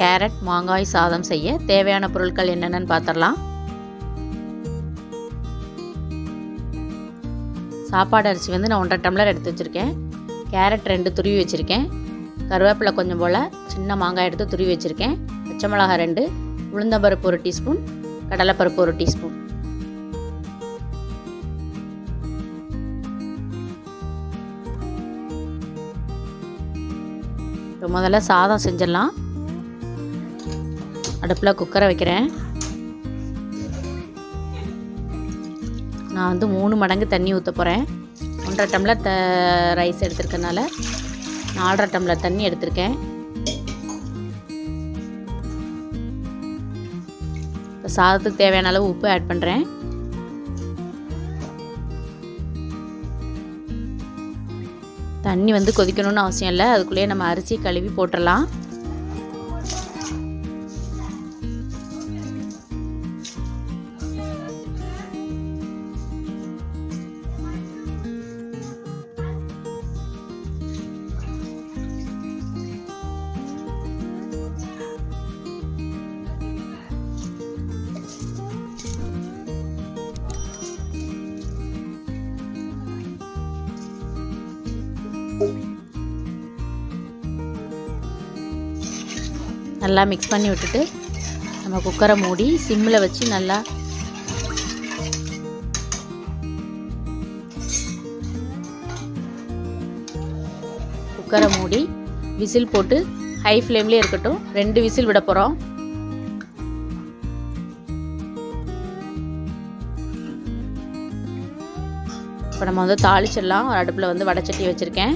Carrot மாங்காய் சாதம் செய்ய தேவையான பொருட்கள் என்னென்னு பார்த்துடலாம். சாப்பாடு அரிசி வந்து நான் 1.5 டம்ளர் எடுத்து வச்சுருக்கேன். கேரட் 2 துருவி வச்சுருக்கேன். கருவேப்பிலை கொஞ்சம் போல், சின்ன மாங்காய் எடுத்து துருவி வச்சுருக்கேன். பச்சை மிளகாய் 2, உளுந்தம்பருப்பு 1 டீஸ்பூன், கடலைப்பருப்பு 1 டீஸ்பூன். இப்போ முதல்ல சாதம் செஞ்சிடலாம். அடுப்பில் குக்கரை வைக்கிறேன். நான் வந்து 3 மடங்கு தண்ணி ஊற்ற போகிறேன். 1.5 டம்ளர் ரைஸ் எடுத்துருக்கனால 4.5 டம்ளர் தண்ணி எடுத்திருக்கேன். இப்போ சாதத்துக்கு தேவையான அளவு உப்பு ஆட் பண்ணுறேன். தண்ணி வந்து கொதிக்கணும்னு அவசியம் இல்லை, அதுக்குள்ளேயே நம்ம அரிசி கழுவி போட்டுடலாம். நல்லா மிக்ஸ் பண்ணி விட்டுட்டு நம்ம குக்கரை மூடி சிம்மில் வச்சு நல்லா குக்கரை மூடி விசில் போட்டு ஹை ஃப்ளேம்லேயே இருக்கட்டும். 2 விசில் விட போகிறோம். இப்போ நம்ம வந்து தாளிச்சிடலாம். ஒரு அடுப்பில் வந்து வடைச்சட்டி வச்சுருக்கேன்.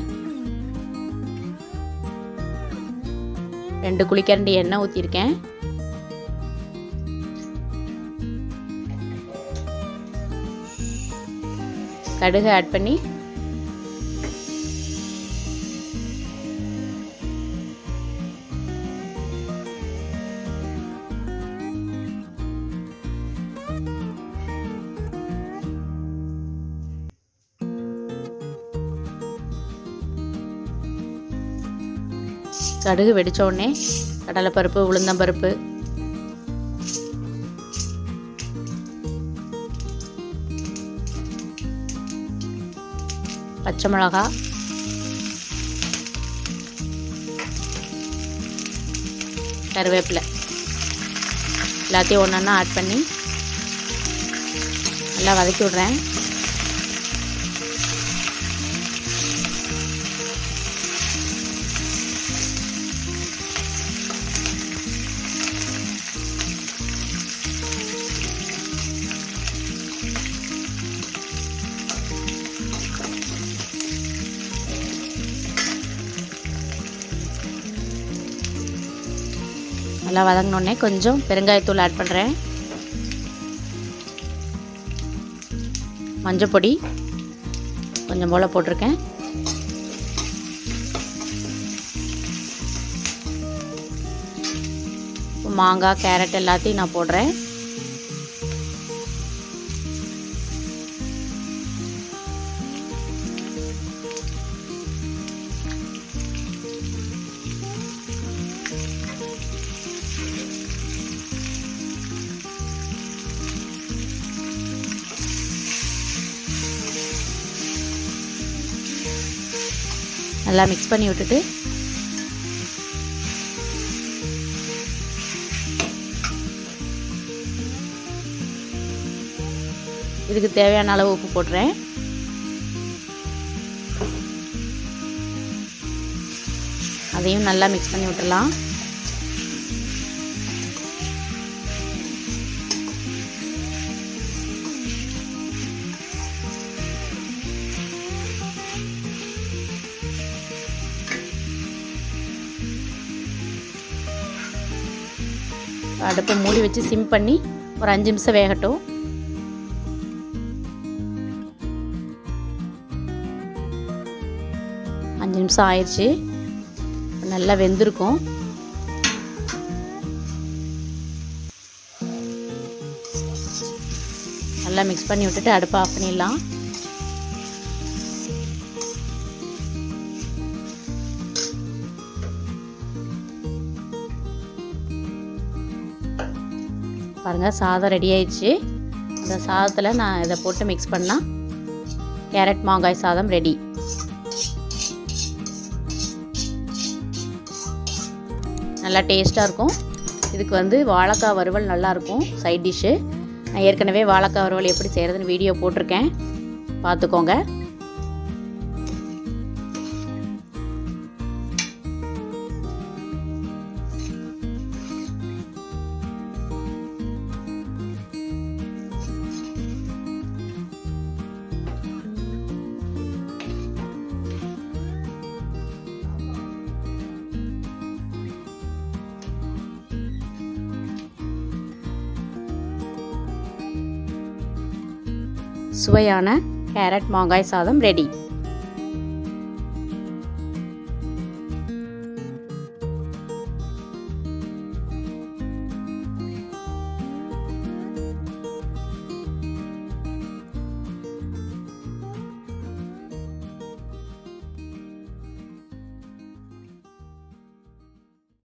2 குழிக்கரண்டி எண்ணெய் ஊற்றிருக்கேன். கடுகு ஆட் பண்ணி கடுகு வெடித்த உடனே கடலைப்பருப்பு, உளுந்தம்பருப்பு, பச்சை மிளகாய், கருவேப்பிலை எல்லாத்தையும் ஒன்றா ஆட் பண்ணி நல்லா வதக்கி விட்றேன். நல்லா வதங்கினோடனே கொஞ்சம் பெருங்காயத்தூள் ஆட் பண்ணுறேன். மஞ்சள் பொடி கொஞ்சம் போல் போட்டிருக்கேன். மாங்காய், கேரட் எல்லாத்தையும் நான் போடுறேன். நல்லா மிக்ஸ் பண்ணி விட்டுட்டு இதுக்கு தேவையான அளவு உப்பு போட்டுறேன். அதையும் நல்லா மிக்ஸ் பண்ணி விட்டுடலாம். அடுப்பை மூடி வச்சு சிம் பண்ணி ஒரு 5 நிமிஷம் வேகட்டும். அஞ்சு நிமிஷம் ஆயிடுச்சு. நல்லா வெந்திருக்கும். நல்லா மிக்ஸ் பண்ணி விட்டுட்டு அடுப்பை ஆஃப் பண்ணிடலாம். பாருங்கள் சாதம் ரெடி ஆயிடுச்சு. இந்த சாதத்தில் நான் இதை போட்டு மிக்ஸ் பண்ணால் கேரட் மாங்காய் சாதம் ரெடி. நல்லா டேஸ்ட்டாக இருக்கும். இதுக்கு வந்து வாழைக்காய் வறுவல் நல்லாயிருக்கும் சைட் டிஷ்ஷு. நான் ஏற்கனவே வாழைக்காய் வறுவல் எப்படி செய்கிறதுன்னு வீடியோ போட்டிருக்கேன், பார்த்துக்கோங்க. சுவையான கேரட் மாங்காய் சாதம் ரெடி.